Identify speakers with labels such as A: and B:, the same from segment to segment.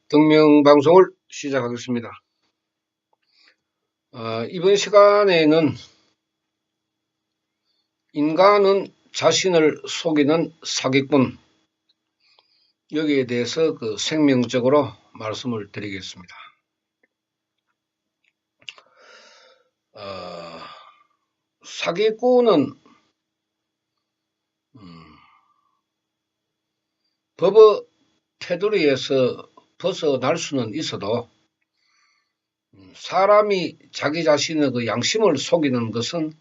A: 동명방송을 시작하겠습니다. 이번 시간에는 인간은 자신을 속이는 사기꾼, 여기에 대해서 생명적으로 말씀을 드리겠습니다. 사기꾼은 법의 테두리에서 벗어날 수는 있어도 사람이 자기 자신의 양심을 속이는 것은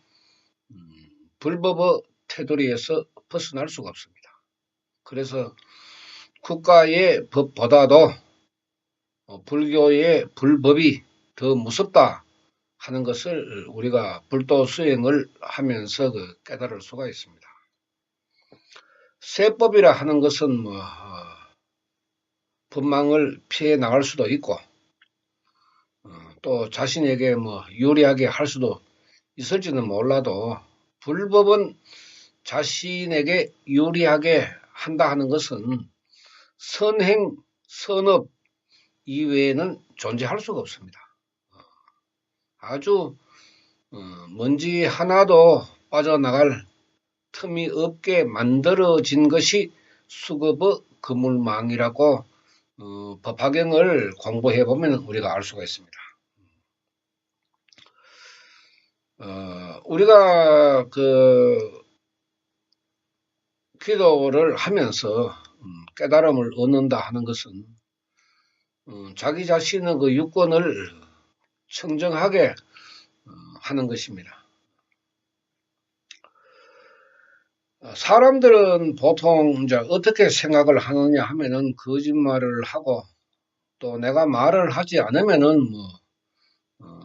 A: 불법의 테두리에서 벗어날 수가 없습니다. 그래서 국가의 법보다도 불교의 불법이 더 무섭다 하는 것을 우리가 불도 수행을 하면서 깨달을 수가 있습니다. 세법이라 하는 것은 법망을 피해 나갈 수도 있고 또 자신에게 유리하게 할 수도 있을지는 몰라도 불법은 자신에게 유리하게 한다 하는 것은 선행, 선업 이외에는 존재할 수가 없습니다. 아주 먼지 하나도 빠져나갈 틈이 없게 만들어진 것이 수급의 그물망이라고 법화경을 공부해보면 우리가 알 수가 있습니다. 우리가 기도를 하면서 깨달음을 얻는다 하는 것은 자기 자신의 유권을 청정하게 하는 것입니다. 사람들은 보통 이제 어떻게 생각을 하느냐 하면은 거짓말을 하고 또 내가 말을 하지 않으면은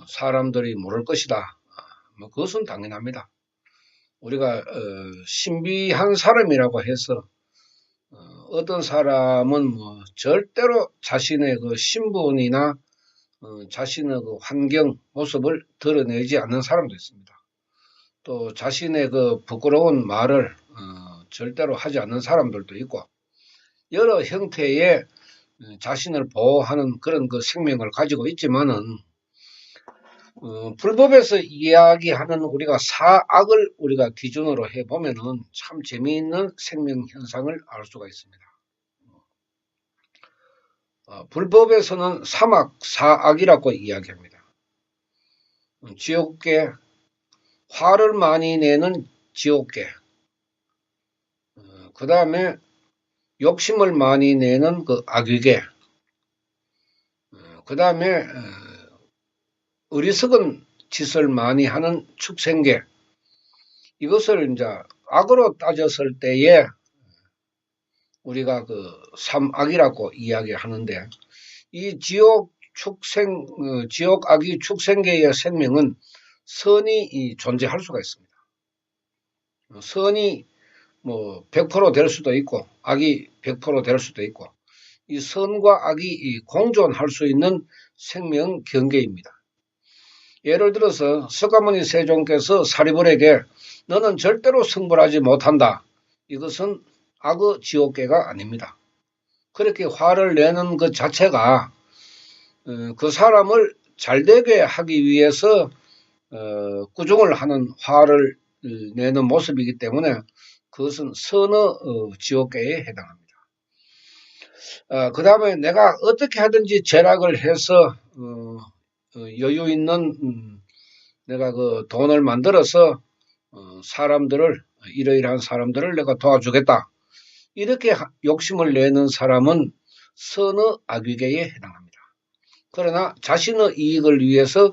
A: 사람들이 모를 것이다. 그것은 당연합니다. 우리가 신비한 사람이라고 해서 어떤 사람은 절대로 자신의 신분이나 자신의 환경, 모습을 드러내지 않는 사람도 있습니다. 또 자신의 부끄러운 말을 절대로 하지 않는 사람들도 있고 여러 형태의 자신을 보호하는 그런 생명을 가지고 있지만은 불법에서 이야기하는 우리가 사악을 우리가 기준으로 해보면은 참 재미있는 생명 현상을 알 수가 있습니다. 불법에서는 사막, 사악이라고 이야기합니다. 지옥계, 화를 많이 내는 지옥계, 그 다음에 욕심을 많이 내는 악귀계, 그 다음에 어리석은 짓을 많이 하는 축생계, 이것을 이제 악으로 따졌을 때에 우리가 삼악이라고 이야기하는데 이 지옥 악이 축생계의 생명은 선이 존재할 수가 있습니다. 선이 100% 될 수도 있고 악이 100%될 수도 있고 이 선과 악이 공존할 수 있는 생명 경계입니다. 예를 들어서 석가모니 세종께서 사리불에게 너는 절대로 성불하지 못한다. 이것은 악의 지옥계가 아닙니다. 그렇게 화를 내는 것 자체가 그 사람을 잘되게 하기 위해서 꾸중을 하는 화를 내는 모습이기 때문에 그것은 선의 지옥계에 해당합니다. 그 다음에 내가 어떻게 하든지 절약을 해서 여유 있는 내가 돈을 만들어서 사람들을 이러이러한 사람들을 내가 도와주겠다. 이렇게 욕심을 내는 사람은 선의 악귀계에 해당합니다. 그러나 자신의 이익을 위해서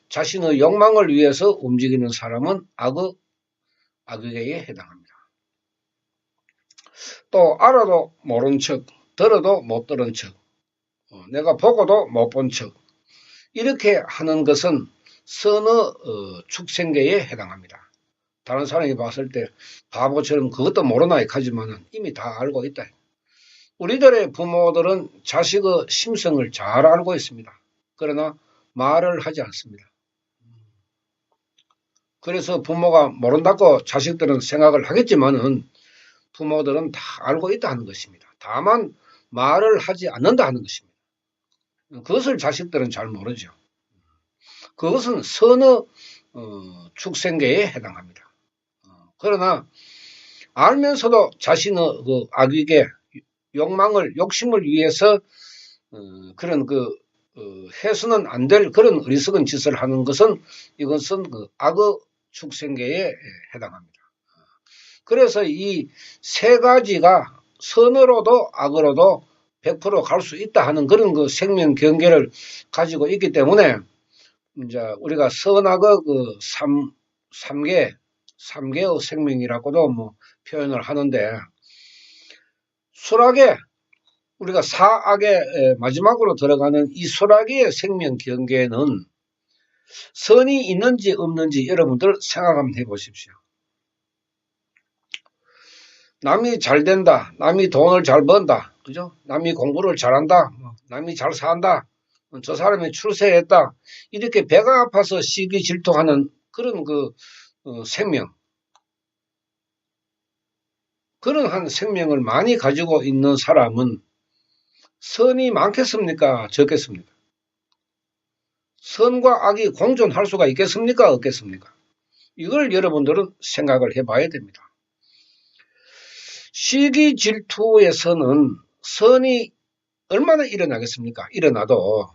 A: 자신의 욕망을 위해서 움직이는 사람은 악의 악귀계에 해당합니다. 또 알아도 모른 척, 들어도 못 들은 척, 내가 보고도 못 본 척 이렇게 하는 것은 선의 축생계에 해당합니다. 다른 사람이 봤을 때 바보처럼 그것도 모르나 하지만 이미 다 알고 있다. 우리들의 부모들은 자식의 심성을 잘 알고 있습니다. 그러나 말을 하지 않습니다. 그래서 부모가 모른다고 자식들은 생각을 하겠지만은 부모들은 다 알고 있다 하는 것입니다. 다만 말을 하지 않는다 하는 것입니다. 그것을 자식들은 잘 모르죠. 그것은 선의 축생계에 해당합니다. 그러나 알면서도 자신의 그 악의계, 욕망을, 욕심을 위해서 그런 해서는 안 될 그런 어리석은 짓을 하는 것은 이것은 그 악의 축생계에 해당합니다. 그래서 이 세 가지가 선으로도 악으로도 100% 갈 수 있다 하는 그런 그 생명 경계를 가지고 있기 때문에 이제 우리가 선악의 그 삼계의 생명이라고도 뭐 표현을 하는데 수락의 우리가 사악의 마지막으로 들어가는 이 수락의 생명 경계는 선이 있는지 없는지 여러분들 생각 한번 해보십시오. 남이 잘 된다, 남이 돈을 잘 번다, 그죠? 남이 공부를 잘한다, 남이 잘 산다, 저 사람이 출세했다, 이렇게 배가 아파서 시기 질투하는 그런 생명, 그런 한 생명을 많이 가지고 있는 사람은 선이 많겠습니까? 적겠습니까? 선과 악이 공존할 수가 있겠습니까? 없겠습니까? 이걸 여러분들은 생각을 해봐야 됩니다. 시기 질투에서는 선이 얼마나 일어나겠습니까? 일어나도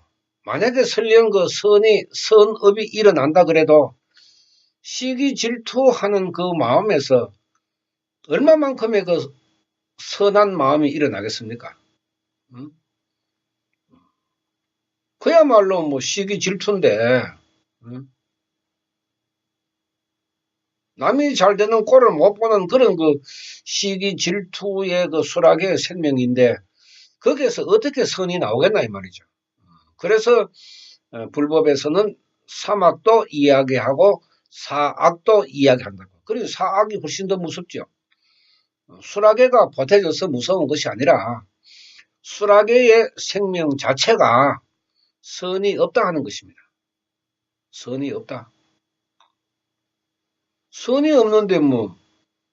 A: 만약에 설령 그 선업이 일어난다 그래도 시기 질투하는 그 마음에서 얼마만큼의 그 선한 마음이 일어나겠습니까? 응? 그야말로 뭐 시기 질투인데, 응? 남이 잘 되는 꼴을 못 보는 그런 그 시기 질투의 그 수락의 생명인데, 거기에서 어떻게 선이 나오겠나 이 말이죠. 그래서 불법에서는 삼악도 이야기하고 사악도 이야기한다고. 그리고 사악이 훨씬 더 무섭죠. 수라계가 보태져서 무서운 것이 아니라 수라계의 생명 자체가 선이 없다 하는 것입니다. 선이 없다. 선이 없는데 뭐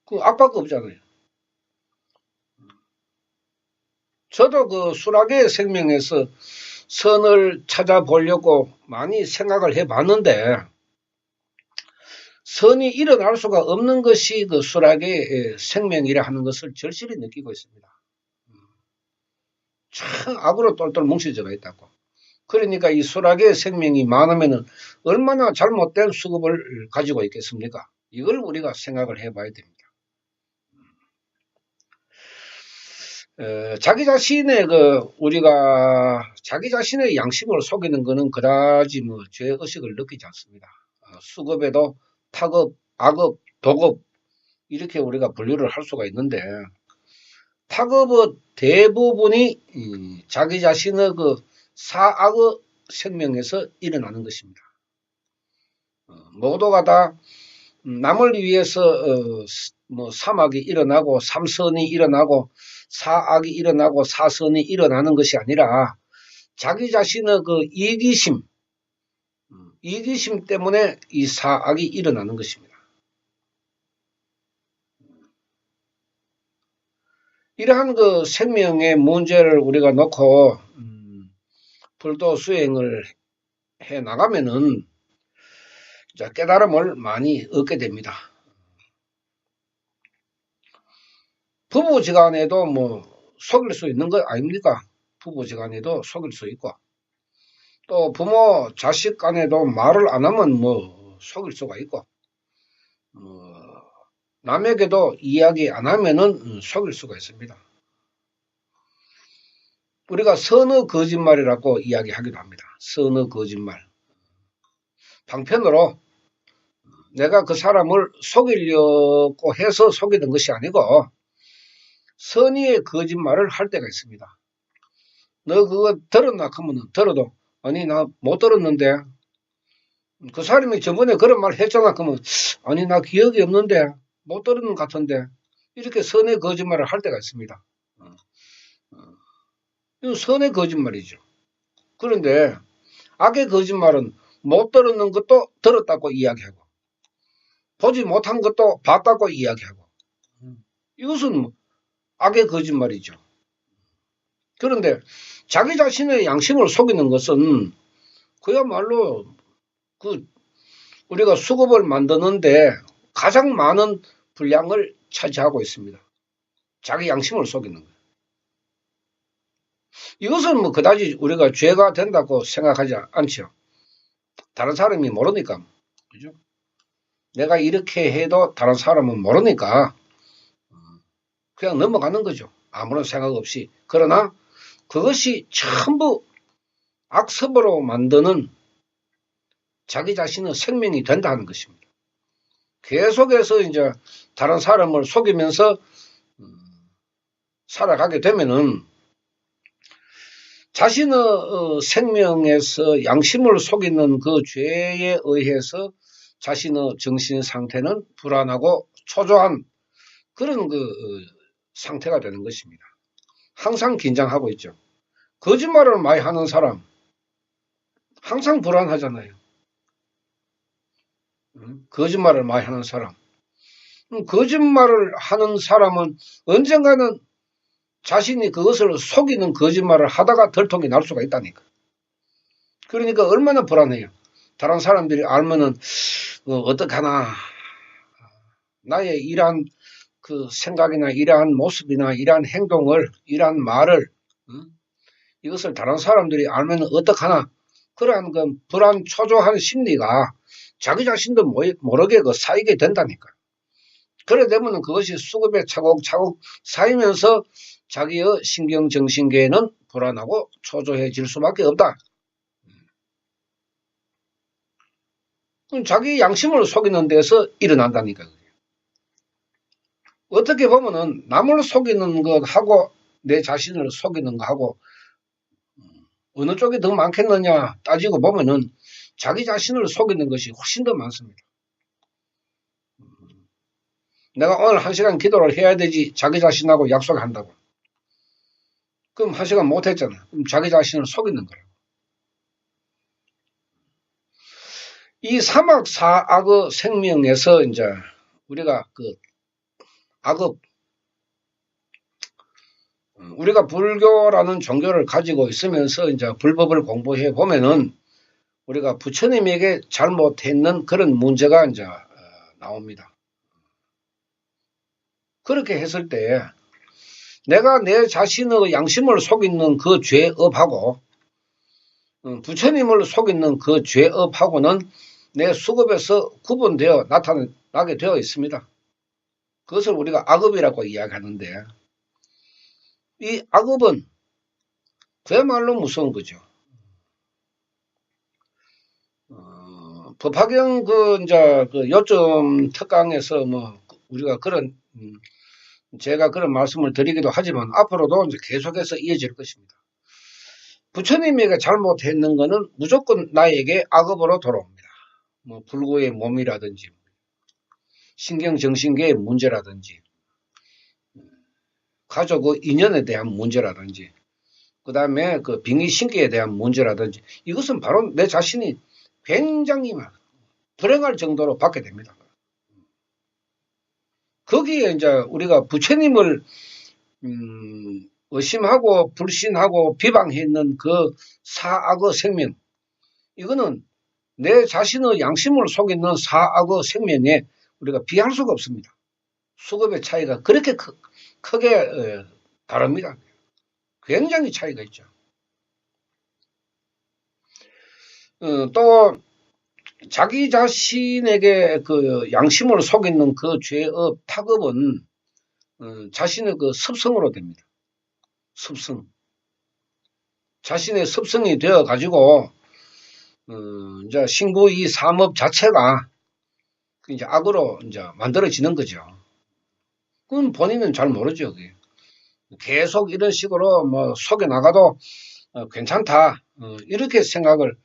A: 그 악밖에 없잖아요. 저도 그 수라계의 생명에서 선을 찾아보려고 많이 생각을 해봤는데 선이 일어날 수가 없는 것이 그 수락의 생명이라 하는 것을 절실히 느끼고 있습니다. 참 악으로 똘똘 뭉쳐져 있다고. 그러니까 이 수락의 생명이 많으면 얼마나 잘못된 수급을 가지고 있겠습니까? 이걸 우리가 생각을 해봐야 됩니다. 자기 자신의 우리가 자기 자신의 양심을 속이는 것은 그다지 뭐 죄의식을 느끼지 않습니다. 수급에도 탁업, 악업, 도급 이렇게 우리가 분류를 할 수가 있는데 탁업의 대부분이 자기 자신의 그 사악의 생명에서 일어나는 것입니다. 모두가 다 남을 위해서 뭐 삼악이 일어나고 삼선이 일어나고 사악이 일어나고 사선이 일어나는 것이 아니라 자기 자신의 그 이기심 때문에 이 사악이 일어나는 것입니다. 이러한 그 생명의 문제를 우리가 놓고 불도 수행을 해 나가면은 깨달음을 많이 얻게 됩니다. 부부지간에도 뭐 속일 수 있는 거 아닙니까? 부부지간에도 속일 수 있고 또 부모 자식 간에도 말을 안 하면 뭐 속일 수가 있고 남에게도 이야기 안 하면은 속일 수가 있습니다. 우리가 선의 거짓말이라고 이야기하기도 합니다. 선의 거짓말. 방편으로 내가 그 사람을 속이려고 해서 속이던 것이 아니고 선의의 거짓말을 할 때가 있습니다. 너 그거 들었나? 하면 들어도 아니 나 못 들었는데 그 사람이 저번에 그런 말 했잖아. 그러면 아니 나 기억이 없는데 못 들은 것 같은데 이렇게 선의 거짓말을 할 때가 있습니다. 이건 선의 거짓말이죠. 그런데 악의 거짓말은 못 들었는 것도 들었다고 이야기하고 보지 못한 것도 봤다고 이야기하고 이것은 악의 거짓말이죠. 그런데 자기 자신의 양심을 속이는 것은 그야말로 우리가 수급을 만드는데 가장 많은 분량을 차지하고 있습니다. 자기 양심을 속이는 거예요. 이것은 뭐 그다지 우리가 죄가 된다고 생각하지 않죠. 다른 사람이 모르니까. 그죠? 내가 이렇게 해도 다른 사람은 모르니까 그냥 넘어가는 거죠. 아무런 생각 없이. 그러나 그것이 전부 악습으로 만드는 자기 자신의 생명이 된다는 것입니다. 계속해서 이제 다른 사람을 속이면서 살아가게 되면은 자신의 생명에서 양심을 속이는 그 죄에 의해서 자신의 정신 상태는 불안하고 초조한 그런 상태가 되는 것입니다. 항상 긴장하고 있죠. 거짓말을 많이 하는 사람 항상 불안하잖아요. 거짓말을 많이 하는 사람. 거짓말을 하는 사람은 언젠가는 자신이 그것을 속이는 거짓말을 하다가 들통이 날 수가 있다니까. 그러니까 얼마나 불안해요. 다른 사람들이 알면은 어떡하나 나의 이러한 그 생각이나 이러한 모습이나 이러한 행동을 이러한 말을 이것을 다른 사람들이 알면은 어떡하나 그러한 그 불안 초조한 심리가 자기 자신도 모르게 쌓이게 된다니까. 그래 되면은 그것이 수급에 차곡차곡 쌓이면서 자기의 신경정신계는 불안하고 초조해질 수밖에 없다. 자기 양심을 속이는 데서 일어난다니까. 어떻게 보면은 남을 속이는 것하고 내 자신을 속이는 것하고 어느 쪽이 더 많겠느냐 따지고 보면은 자기 자신을 속이는 것이 훨씬 더 많습니다. 내가 오늘 1시간 기도를 해야 되지 자기 자신하고 약속한다고. 그럼 1시간 못했잖아. 그럼 자기 자신을 속이는 거라고. 이 사막사악의 생명에서 이제 우리가 악업, 우리가 불교라는 종교를 가지고 있으면서 이제 불법을 공부해 보면은 우리가 부처님에게 잘못했는 그런 문제가 이제 나옵니다. 그렇게 했을 때 내가 내 자신의 양심을 속이는 그 죄업하고 부처님을 속이는 그 죄업하고는 내 수급에서 구분되어 나타나게 되어 있습니다. 그것을 우리가 악업이라고 이야기하는데 이 악업은 그야말로 무서운 거죠. 법화경 이제 요점 특강에서 우리가 그런 제가 그런 말씀을 드리기도 하지만 앞으로도 이제 계속해서 이어질 것입니다. 부처님에게 잘못했는 것은 무조건 나에게 악업으로 돌아옵니다. 불구의 몸이라든지 신경정신계의 문제라든지 가족의 인연에 대한 문제라든지 그 다음에 빙의신계에 대한 문제라든지 이것은 바로 내 자신이 굉장히 불행할 정도로 받게 됩니다. 거기에 이제 우리가 부처님을 의심하고 불신하고 비방했는 그 사악의 생명 이거는 내 자신의 양심을 속이는 사악의 생명에 우리가 비할 수가 없습니다. 수급의 차이가 그렇게 크게 다릅니다. 굉장히 차이가 있죠. 또 자기 자신에게 그 양심을 속이는 그 죄업 탁업은 자신의 그 습성으로 됩니다. 습성. 자신의 습성이 되어 가지고 이제 신구 이 삼업 자체가 이제 악으로 이제 만들어지는 거죠. 그건 본인은 잘 모르죠. 그게. 계속 이런 식으로 속여 나가도 괜찮다 이렇게 생각을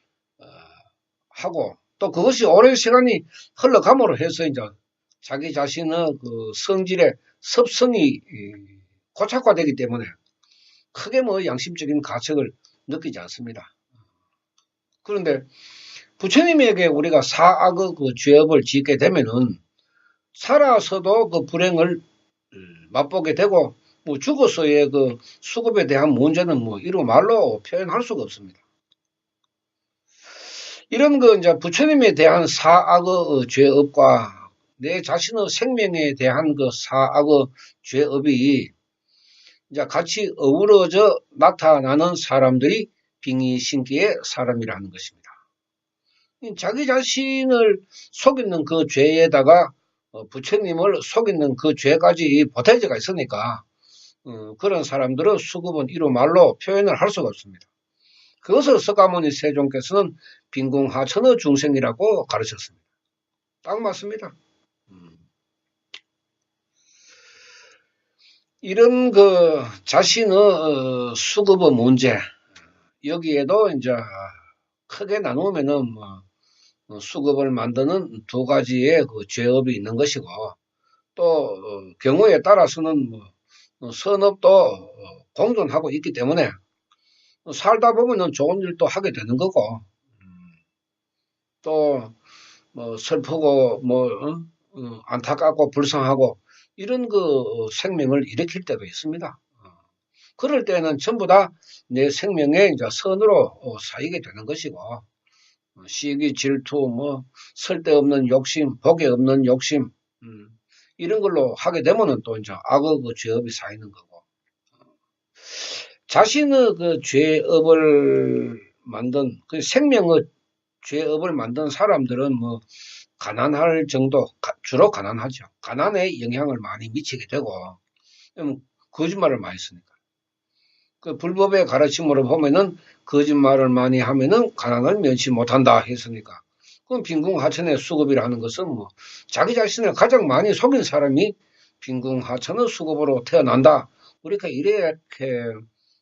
A: 하고 또 그것이 오랜 시간이 흘러감으로 해서 이제 자기 자신의 그 성질의 습성이 고착화되기 때문에 크게 양심적인 가책을 느끼지 않습니다. 그런데 부처님에게 우리가 사악의 그 죄업을 짓게 되면은 살아서도 그 불행을 맛보게 되고 뭐 죽어서의 그 수급에 대한 문제는 뭐 이루 말로 표현할 수가 없습니다. 이런 그 이제 부처님에 대한 사악의 죄업과 내 자신의 생명에 대한 그 사악의 죄업이 이제 같이 어우러져 나타나는 사람들이 빙의신기의 사람이라는 것입니다. 자기 자신을 속이는 그 죄에다가 부처님을 속이는 그 죄까지 보태져가 있으니까 그런 사람들은 수급은 이루 말로 표현을 할 수가 없습니다. 그것을 석가모니 세종께서는 빈궁하천의 중생이라고 가르쳤습니다. 딱 맞습니다. 이런 그 자신의 수급의 문제, 여기에도 이제 크게 나누면은 뭐 수급을 만드는 두 가지의 그 죄업이 있는 것이고, 또 경우에 따라서는 뭐 선업도 공존하고 있기 때문에 살다 보면은 좋은 일도 하게 되는 거고, 또 뭐 슬프고 뭐 안타깝고 불쌍하고 이런 그 생명을 일으킬 때도 있습니다. 그럴 때는 전부 다 내 생명에 이제 선으로 쌓이게 되는 것이고, 시기, 질투, 뭐 쓸데없는 욕심, 복에 없는 욕심, 이런 걸로 하게 되면은 또 이제 악의 그 죄업이 쌓이는 거고, 자신의 그 죄업을 만든 그 생명의 죄업을 만든 사람들은 뭐 가난할 정도, 주로 가난하죠. 가난에 영향을 많이 미치게 되고, 거짓말을 많이 쓰니까. 그 불법의 가르침으로 보면은 거짓말을 많이 하면은 가난을 면치 못한다 했으니까. 그럼 빈궁하천의 수급이라는 것은 뭐 자기 자신을 가장 많이 속인 사람이 빈궁하천의 수급으로 태어난다. 우리가 이렇게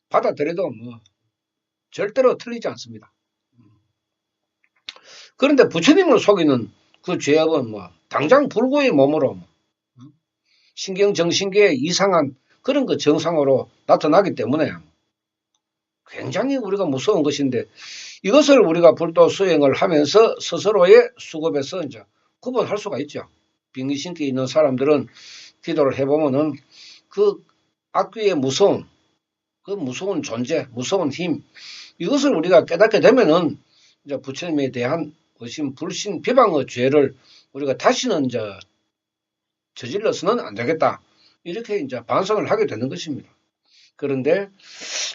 A: 받아들여도 뭐 절대로 틀리지 않습니다. 그런데 부처님을 속이는 그 죄업은 뭐 당장 불구의 몸으로 뭐 신경정신계에 이상한 그런 그 정상으로 나타나기 때문에 굉장히 우리가 무서운 것인데, 이것을 우리가 불도 수행을 하면서 스스로의 수급에서 이제 구분할 수가 있죠. 빙의신기 있는 사람들은 기도를 해보면은 그 악귀의 무서움, 그 무서운 존재, 무서운 힘, 이것을 우리가 깨닫게 되면은 이제 부처님에 대한 의심, 불신, 비방의 죄를 우리가 다시는 이제 저질러서는 안 되겠다. 이렇게 이제 반성을 하게 되는 것입니다. 그런데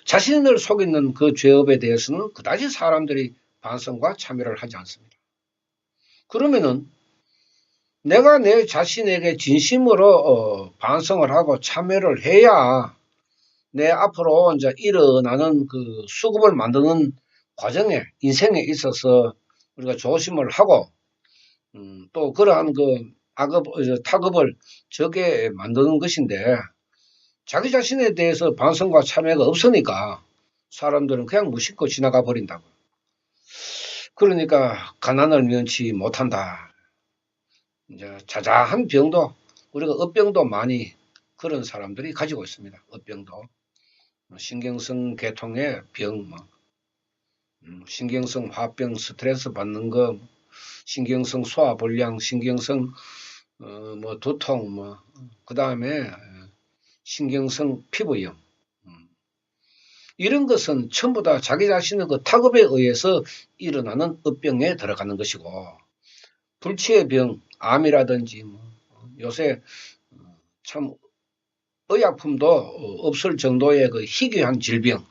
A: 자신을 속이는 그 죄업에 대해서는 그다지 사람들이 반성과 참여를 하지 않습니다. 그러면은 내가 내 자신에게 진심으로 반성을 하고 참여를 해야 내 앞으로 이제 일어나는 그 수급을 만드는 과정에, 인생에 있어서 우리가 조심을 하고 또 그러한 그 악업, 타급을 적게 만드는 것인데, 자기 자신에 대해서 반성과 참여가 없으니까 사람들은 그냥 무심코 지나가 버린다고. 그러니까 가난을 면치 못한다. 이제 자자한 병도, 우리가 업병도 많이 그런 사람들이 가지고 있습니다. 업병도. 신경성 계통의 병, 신경성 화병, 스트레스 받는 거, 신경성 소화불량, 신경성 뭐 두통, 그 다음에 신경성 피부염. 이런 것은 전부 다 자기 자신의 그 타급에 의해서 일어나는 업병에 들어가는 것이고, 불치의 병, 암이라든지 요새 참 의약품도 없을 정도의 그 희귀한 질병,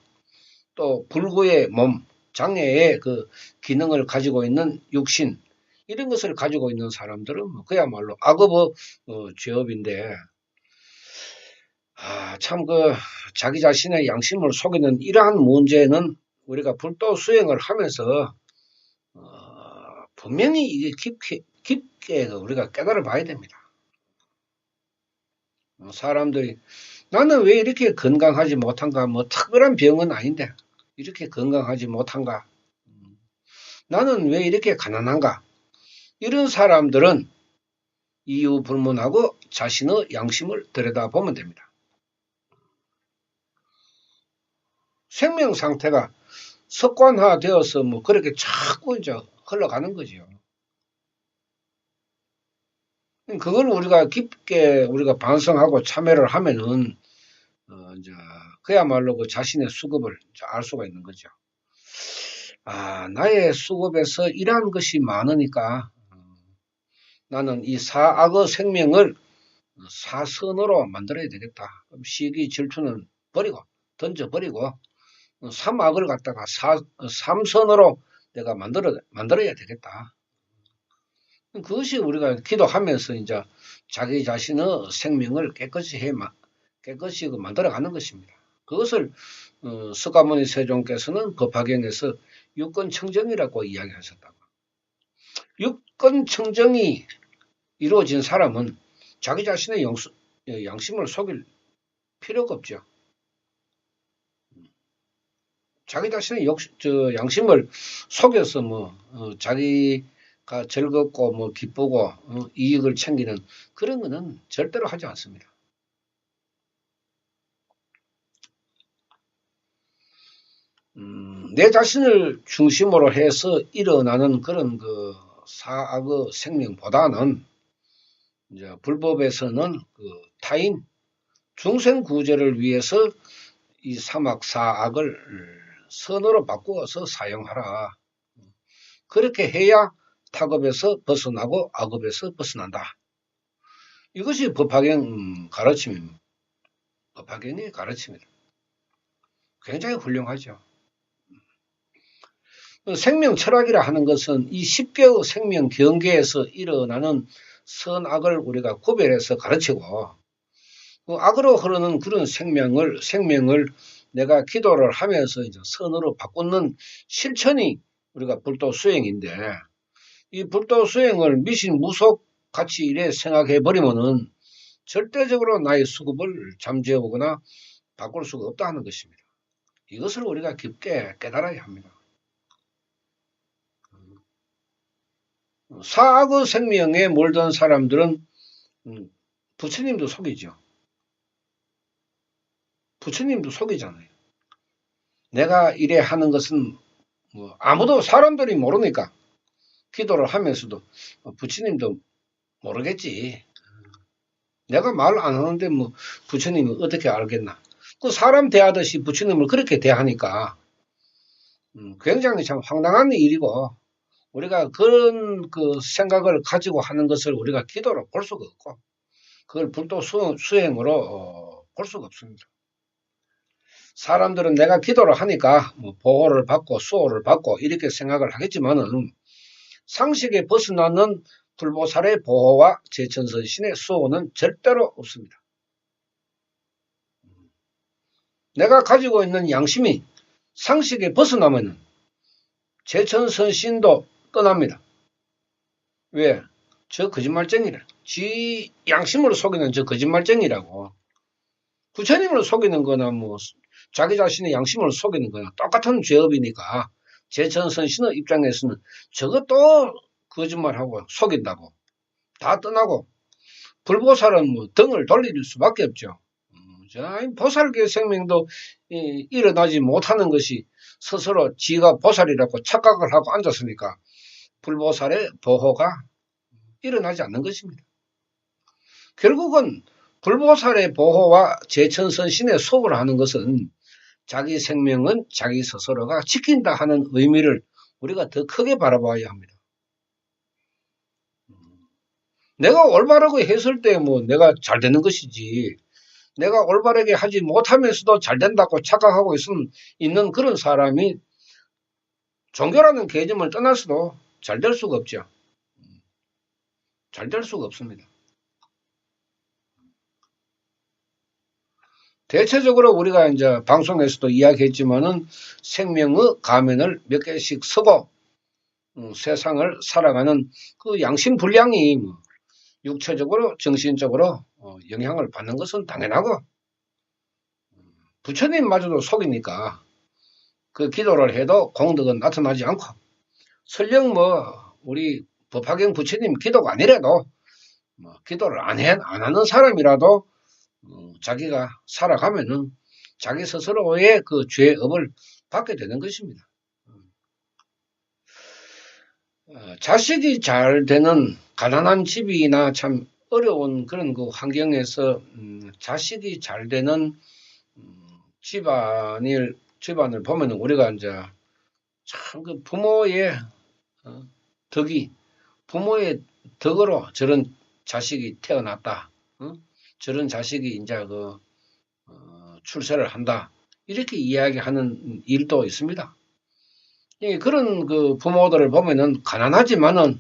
A: 또 불구의 몸, 장애의 그 기능을 가지고 있는 육신, 이런 것을 가지고 있는 사람들은 그야말로 악업의 죄업인데, 참 그 자기 자신의 양심을 속이는 이러한 문제는 우리가 불도 수행을 하면서 분명히 이게 깊게 우리가 깨달아 봐야 됩니다. 사람들이 나는 왜 이렇게 건강하지 못한가? 뭐 특별한 병은 아닌데 이렇게 건강하지 못한가? 나는 왜 이렇게 가난한가? 이런 사람들은 이유 불문하고 자신의 양심을 들여다보면 됩니다. 생명 상태가 습관화되어서 뭐 그렇게 자꾸 이제 흘러가는 거죠. 그걸 우리가 깊게 우리가 반성하고 참여를 하면은 이제 그야말로 그 자신의 수급을 알 수가 있는 거죠. 나의 수급에서 이러한 것이 많으니까 나는 이 사악의 생명을 사선으로 만들어야 되겠다. 시기 질투는 버리고 던져버리고 삼악을 갖다가 삼선으로 내가 만들어야 되겠다. 그것이 우리가 기도하면서 이제 자기 자신의 생명을 깨끗이 만들어가는 것입니다. 그것을 석가모니 세종께서는 법화경에서 육건청정이라고 이야기하셨다고. 육건청정이 이루어진 사람은 자기 자신의 양심을 속일 필요가 없죠. 자기 자신의 양심을 속여서 자기가 즐겁고 기쁘고 이익을 챙기는 그런 거는 절대로 하지 않습니다. 내 자신을 중심으로 해서 일어나는 그런 그 사악의 생명보다는 이제 불법에서는 그 타인 중생 구제를 위해서 이 삼악 사악을 선으로 바꾸어서 사용하라. 그렇게 해야 탁업에서 벗어나고 악업에서 벗어난다. 이것이 법화경 가르침입니다. 법화경의 가르침입니다. 굉장히 훌륭하죠. 생명 철학이라 하는 것은 이 10개의 생명 경계에서 일어나는 선악을 우리가 구별해서 가르치고 악으로 흐르는 그런 생명을 내가 기도를 하면서 이제 선으로 바꾸는 실천이 우리가 불도 수행인데 이 불도 수행을 미신무속 같이 이래 생각해 버리면은 절대적으로 나의 수급을 잠재우거나 바꿀 수가 없다 하는 것입니다. 이것을 우리가 깊게 깨달아야 합니다. 사악의 생명에 몰던 사람들은 부처님도 속이죠. 부처님도 속이잖아요. 내가 이래 하는 것은 아무도 사람들이 모르니까 기도를 하면서도 부처님도 모르겠지. 내가 말 안 하는데 부처님이 어떻게 알겠나. 그 사람 대하듯이 부처님을 그렇게 대하니까 굉장히 참 황당한 일이고 우리가 그런 그 생각을 가지고 하는 것을 우리가 기도로 볼 수가 없고 그걸 불도 수행으로 볼 수가 없습니다. 사람들은 내가 기도를 하니까 보호를 받고 수호를 받고 이렇게 생각을 하겠지만은 상식에 벗어나는 불보살의 보호와 제천선신의 수호는 절대로 없습니다. 내가 가지고 있는 양심이 상식에 벗어나면은 제천선신도 떠납니다. 왜? 저 거짓말쟁이라. 지 양심으로 속이는 저 거짓말쟁이라고. 부처님을 속이는 거나 자기 자신의 양심을 속이는 거나 똑같은 죄업이니까 제천선신의 입장에서는 저것도 거짓말하고 속인다고 다 떠나고 불보살은 등을 돌릴 수밖에 없죠. 보살계 생명도 일어나지 못하는 것이 스스로 지가 보살이라고 착각을 하고 앉았으니까 불보살의 보호가 일어나지 않는 것입니다. 결국은 불보살의 보호와 제천선신의 수업을 하는 것은 자기 생명은 자기 스스로가 지킨다 하는 의미를 우리가 더 크게 바라봐야 합니다. 내가 올바르게 했을 때 내가 잘 되는 것이지 내가 올바르게 하지 못하면서도 잘 된다고 착각하고 있는 그런 사람이 종교라는 개념을 떠나서도 잘 될 수가 없죠. 잘 될 수가 없습니다. 대체적으로 우리가 이제 방송에서도 이야기했지만은 생명의 가면을 몇 개씩 쓰고 세상을 살아가는 그 양심 불량이 육체적으로 정신적으로 영향을 받는 것은 당연하고 부처님마저도 속이니까 그 기도를 해도 공덕은 나타나지 않고 설령 우리 법화경 부처님 기도가 아니라도 기도를 안 하는 사람이라도 자기가 살아가면은 자기 스스로의 그 죄업을 받게 되는 것입니다. 자식이 잘 되는 가난한 집이나 참 어려운 그런 그 환경에서 자식이 잘 되는 집안을 보면 우리가 이제 참 그 부모의 덕이, 부모의 덕으로 저런 자식이 태어났다. 저런 자식이 이제 출세를 한다. 이렇게 이야기하는 일도 있습니다. 그런 그 부모들을 보면은 가난하지만은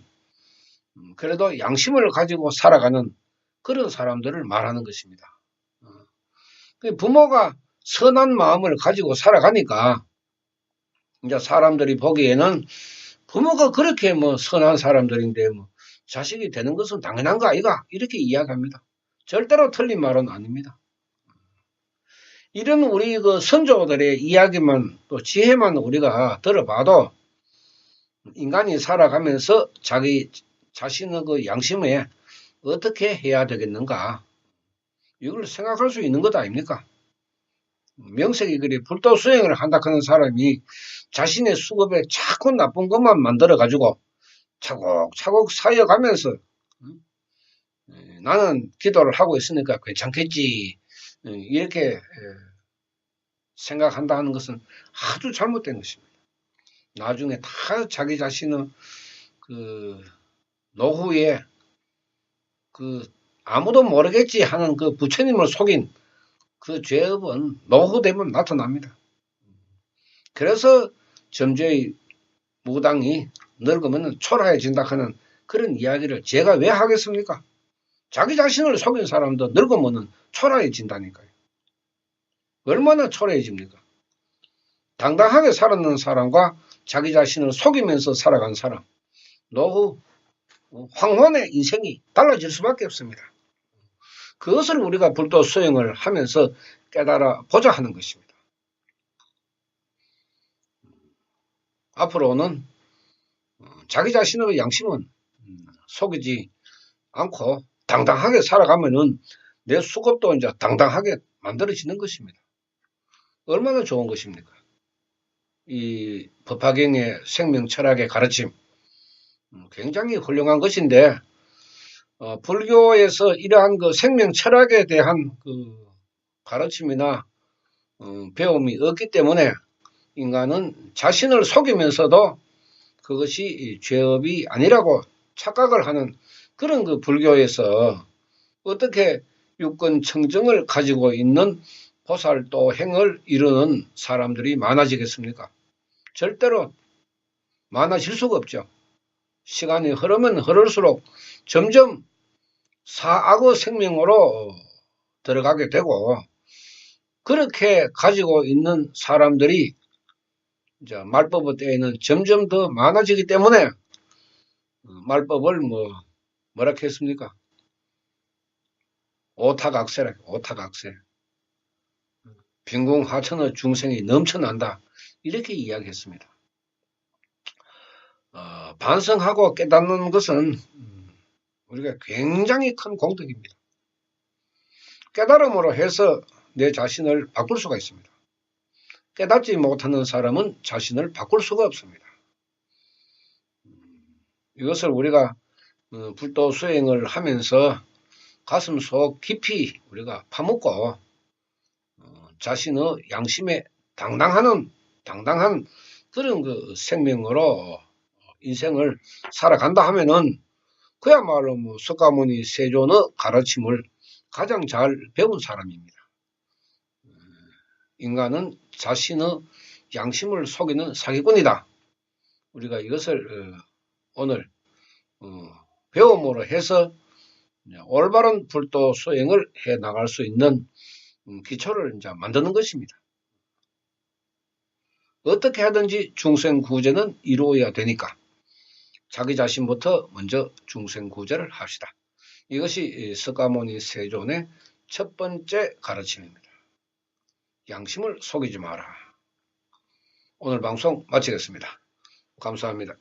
A: 그래도 양심을 가지고 살아가는 그런 사람들을 말하는 것입니다. 부모가 선한 마음을 가지고 살아가니까 이제 사람들이 보기에는 부모가 그렇게 뭐 선한 사람들인데 뭐 자식이 되는 것은 당연한 거 아이가? 이렇게 이야기합니다. 절대로 틀린 말은 아닙니다. 이런 우리 그 선조들의 이야기만 또 지혜만 우리가 들어봐도 인간이 살아가면서 자기 자신의 그 양심에 어떻게 해야 되겠는가 이걸 생각할 수 있는 것 아닙니까? 명색이 그리 불도수행을 한다 하는 사람이 자신의 수급에 자꾸 나쁜 것만 만들어 가지고 차곡차곡 쌓여가면서 나는 기도를 하고 있으니까 괜찮겠지 이렇게 생각한다는 것은 아주 잘못된 것입니다. 나중에 다 자기 자신의 그 노후에 그 아무도 모르겠지 하는 그 부처님을 속인 그 죄업은 노후 되면 나타납니다. 그래서 점주의 무당이 늙으면 초라해진다 하는 그런 이야기를 제가 왜 하겠습니까? 자기 자신을 속인 사람도 늙으면 초라해진다니까요. 얼마나 초라해집니까? 당당하게 살았는 사람과 자기 자신을 속이면서 살아간 사람, 노후 황혼의 인생이 달라질 수밖에 없습니다. 그것을 우리가 불도 수행을 하면서 깨달아 보자 하는 것입니다. 앞으로는 자기 자신의 양심은 속이지 않고 당당하게 살아가면은 내 수급도 이제 당당하게 만들어지는 것입니다. 얼마나 좋은 것입니까? 이 법화경의 생명 철학의 가르침 굉장히 훌륭한 것인데 불교에서 이러한 그 생명 철학에 대한 그 가르침이나 배움이 없기 때문에 인간은 자신을 속이면서도 그것이 죄업이 아니라고 착각을 하는 그런 그 불교에서 어떻게 육건 청정을 가지고 있는 보살도 행을 이루는 사람들이 많아지겠습니까? 절대로 많아질 수가 없죠. 시간이 흐르면 흐를수록 점점 사악의 생명으로 들어가게 되고 그렇게 가지고 있는 사람들이 이제 말법의 때에는 점점 더 많아지기 때문에 말법을 뭐라 했습니까? 오타각세라, 오타각세. 빈궁하천의 중생이 넘쳐난다. 이렇게 이야기했습니다. 반성하고 깨닫는 것은 우리가 굉장히 큰 공덕입니다. 깨달음으로 해서 내 자신을 바꿀 수가 있습니다. 깨닫지 못하는 사람은 자신을 바꿀 수가 없습니다. 이것을 우리가 불도 수행을 하면서 가슴 속 깊이 우리가 파묻고 자신의 양심에 당당한 그런 그 생명으로 인생을 살아간다 하면은 그야말로 석가모니 세존의 가르침을 가장 잘 배운 사람입니다. 인간은 자신의 양심을 속이는 사기꾼이다. 우리가 이것을 오늘 배움으로 해서 올바른 불도 수행을 해 나갈 수 있는 기초를 이제 만드는 것입니다. 어떻게 하든지 중생구제는 이루어야 되니까 자기 자신부터 먼저 중생구제를 합시다. 이것이 석가모니 세존의 첫 번째 가르침입니다. 양심을 속이지 마라. 오늘 방송 마치겠습니다. 감사합니다.